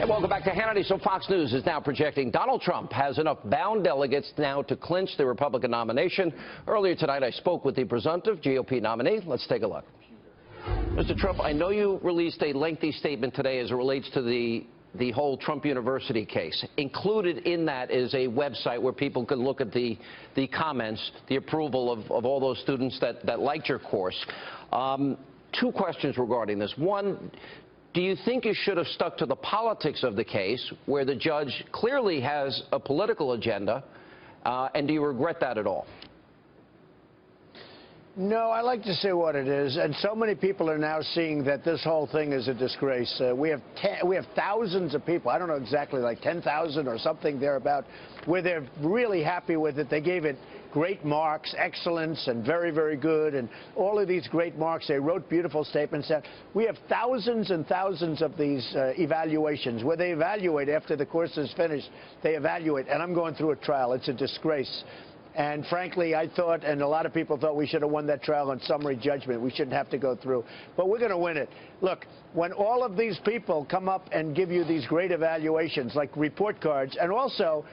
And welcome back to Hannity. So Fox News is now projecting Donald Trump has enough bound delegates now to clinch the Republican nomination. Earlier tonight, I spoke with the presumptive GOP nominee. Let's take a look. Mr. Trump, I know you released a lengthy statement today as it relates to the whole Trump University case. Included in that is a website where people can look at the comments, the approval of all those students that liked your course. Two questions regarding this. One, do you think you should have stuck to the politics of the case, where the judge clearly has a political agenda, and do you regret that at all? No, I like to say what it is, and so many people are now seeing that this whole thing is a disgrace. We have thousands of people, I don't know exactly, like 10,000 or something thereabout, where they're really happy with it. They gave it great marks, excellence, and very, very good, and all of these great marks. They wrote beautiful statements down. We have thousands and thousands of these evaluations, where they evaluate after the course is finished. They evaluate, and I'm going through a trial. It's a disgrace. And frankly, I thought, and a lot of people thought, we should have won that trial on summary judgment. We shouldn't have to go through. But we're going to win it. Look, when all of these people come up and give you these great evaluations, like report cards, and also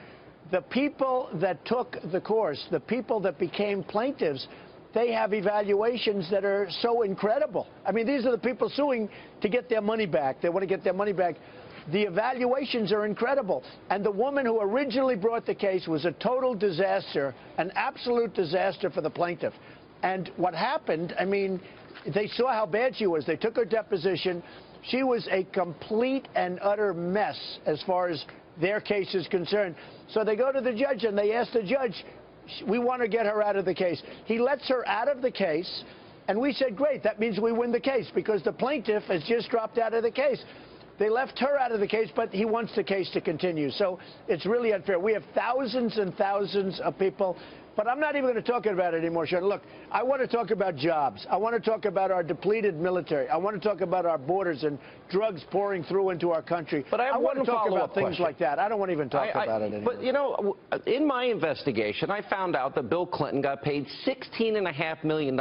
the people that took the course, the people that became plaintiffs, they have evaluations that are so incredible. I mean, these are the people suing to get their money back. They want to get their money back. The evaluations are incredible. And the woman who originally brought the case was a total disaster, an absolute disaster for the plaintiff. And what happened, I mean, they saw how bad she was. They took her deposition. She was a complete and utter mess as far as their case is concerned. So they go to the judge and they ask the judge, we want to get her out of the case. He lets her out of the case, and we said, great, that means we win the case, because the plaintiff has just dropped out of the case. They left her out of the case, but he wants the case to continue. So it's really unfair. We have thousands and thousands of people. But I'm not even going to talk about it anymore, Sean. Look, I want to talk about jobs. I want to talk about our depleted military. I want to talk about our borders and drugs pouring through into our country. But I want to talk about things question. like that. I don't want to even talk about it anymore. But, you know, in my investigation, I found out that Bill Clinton got paid $16.5 million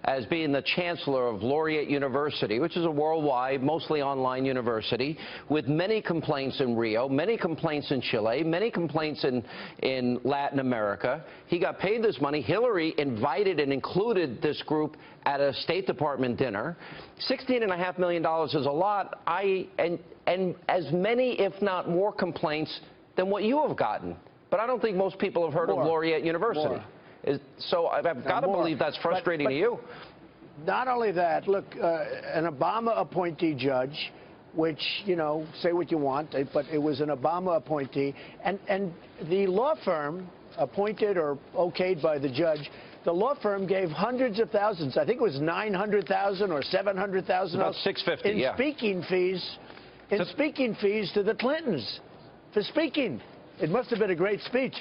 as being the chancellor of Laureate University, which is a worldwide, mostly online university, with many complaints in Rio, many complaints in Chile, many complaints in Latin America. He got paid this money. Hillary invited and included this group at a State Department dinner. $16.5 million is a lot. And as many, if not more, complaints than what you have gotten. But I don't think most people have heard of Laureate University. So I've got to believe that's frustrating to you. Not only that, look, an Obama appointee judge, which, you know, say what you want, but it was an Obama appointee, and the law firm appointed or okayed by the judge, the law firm gave hundreds of thousands. I think it was $900,000 or $700,000. About $650, in speaking fees. In speaking fees to the Clintons for speaking. It must have been a great speech.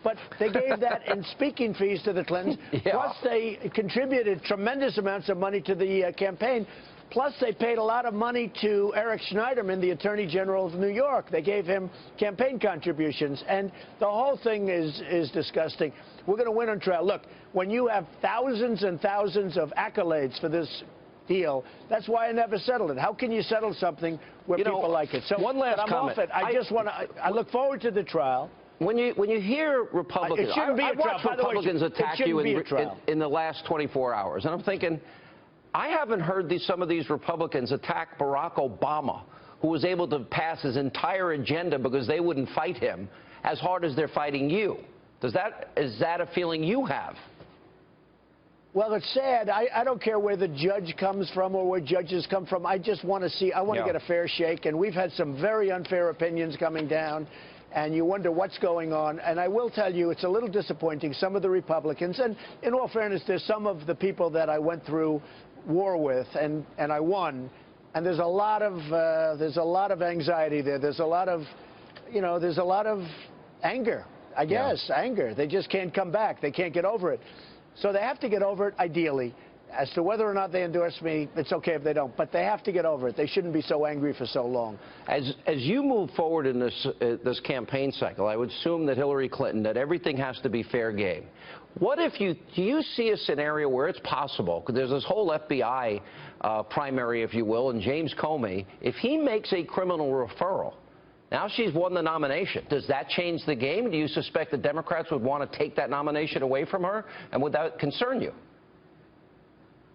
But they gave that in speaking fees to the Clintons. Yeah. Plus, they contributed tremendous amounts of money to the campaign. Plus, they paid a lot of money to Eric Schneiderman, the Attorney General of New York. They gave him campaign contributions. And the whole thing is disgusting. We're going to win on trial. Look, when you have thousands and thousands of accolades for this deal, that's why I never settled it. How can you settle something where people like it? So one last comment. Off it. I look forward to the trial. When you hear Republicans, I watched Republicans attack you in the last 24 hours, and I'm thinking, I haven't heard some of these Republicans attack Barack Obama, who was able to pass his entire agenda because they wouldn't fight him, as hard as they're fighting you. Is that a feeling you have? Well, it's sad. I don't care where the judge comes from or where judges come from. I just want to see, I want to get a fair shake. And we've had some very unfair opinions coming down, and you wonder what's going on. And I will tell you, it's a little disappointing. Some of the Republicans, and in all fairness, there's some of the people that I went through war with, and I won. And there's a lot of anxiety there. There's a lot of, you know, there's a lot of anger. I guess anger. They just can't come back. They can't get over it. So they have to get over it, ideally. As to whether or not they endorse me, it's okay if they don't, but they have to get over it. They shouldn't be so angry for so long. As you move forward in this campaign cycle, I would assume that Hillary Clinton, that everything has to be fair game. What if do you see a scenario where it's possible, because there's this whole FBI primary, if you will, and James Comey, if he makes a criminal referral, now she's won the nomination. Does that change the game? Do you suspect the Democrats would want to take that nomination away from her? And would that concern you?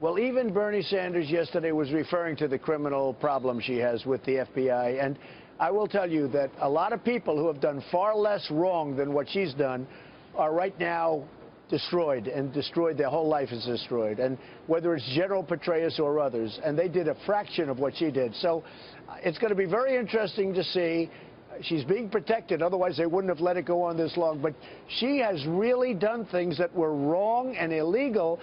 Well, even Bernie Sanders yesterday was referring to the criminal problem she has with the FBI. And I will tell you that a lot of people who have done far less wrong than what she's done are right now destroyed, their whole life is destroyed. And whether it's General Petraeus or others, and they did a fraction of what she did. So it's going to be very interesting to see. She's being protected, otherwise they wouldn't have let it go on this long. But she has really done things that were wrong and illegal